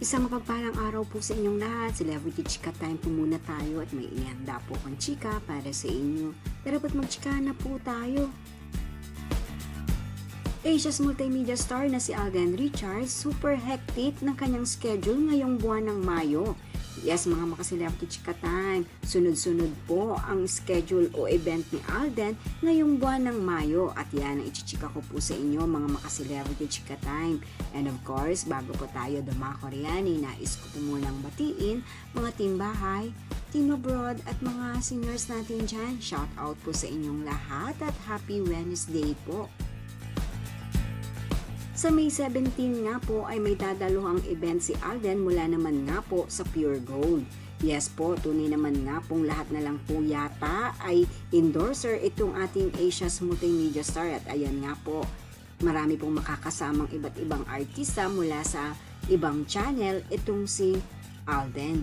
Isang mapagpalang araw po sa inyong lahat. Celebrity Chika Time po muna tayo at may inihanda po ang chika para sa inyo. Pero ba't magchika na po tayo? Asia's multimedia star na si Alden Richards, super hectic ng kanyang schedule ngayong buwan ng Mayo. Yes, mga maka-celebrity chika time, sunod-sunod po ang schedule o event ni Alden ngayong buwan ng Mayo at yan ang ichichika ko po sa inyo mga maka-celebrity chika time. And of course, bago po tayo dumakoreani, nais ko po munang batiin mga team bahay, team abroad at mga seniors natin dyan. Shout out po sa inyong lahat at happy Wednesday po. Sa May 17 nga po ay may dadaluhang event si Alden mula naman nga po sa Pure Gold. Yes po, tunay naman nga pong lahat na lang po yata ay endorser itong ating Asia's multimedia star at ayan nga po, marami pong makakasamang iba't ibang artista mula sa ibang channel itong si Alden.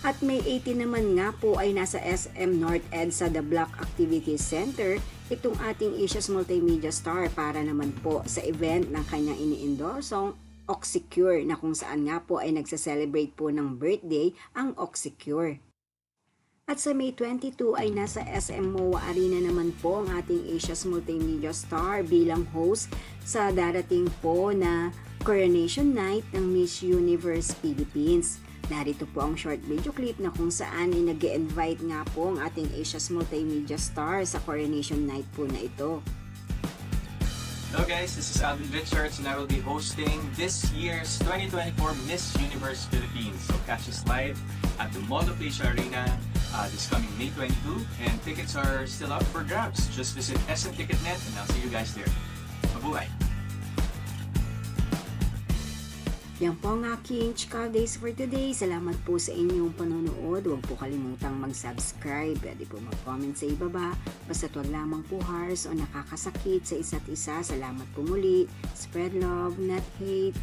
At May 18 naman nga po ay nasa SM North EDSA The Block Activity Center itong ating Asia's multimedia star para naman po sa event ng kanyang ini-endorsong Oxycure na kung saan nga po ay nagsa-celebrate po ng birthday ang Oxycure. At sa May 22 ay nasa SM MOA Arena naman po ang ating Asia's multimedia star bilang host sa darating po na Coronation Night ng Miss Universe Philippines. Narito po ang short video clip na kung saan ay nag-invite nga po ang ating Asia's multimedia star sa Coronation Night po na ito. Hello guys, this is Alden Richards and I will be hosting this year's 2024 Miss Universe Philippines. So catch us live at the Mall of Asia Arena this coming May 22 and tickets are still up for grabs. Just visit SM Ticketnet and I'll see you guys there. Mabuhay! Yan po ang aking chika days for today. Salamat po sa inyong panonood. Huwag po kalimutang mag-subscribe. Pwede po mag-comment sa ibaba. Basta't huwag lamang po harsh o nakakasakit sa isa't isa. Salamat po muli. Spread love, not hate.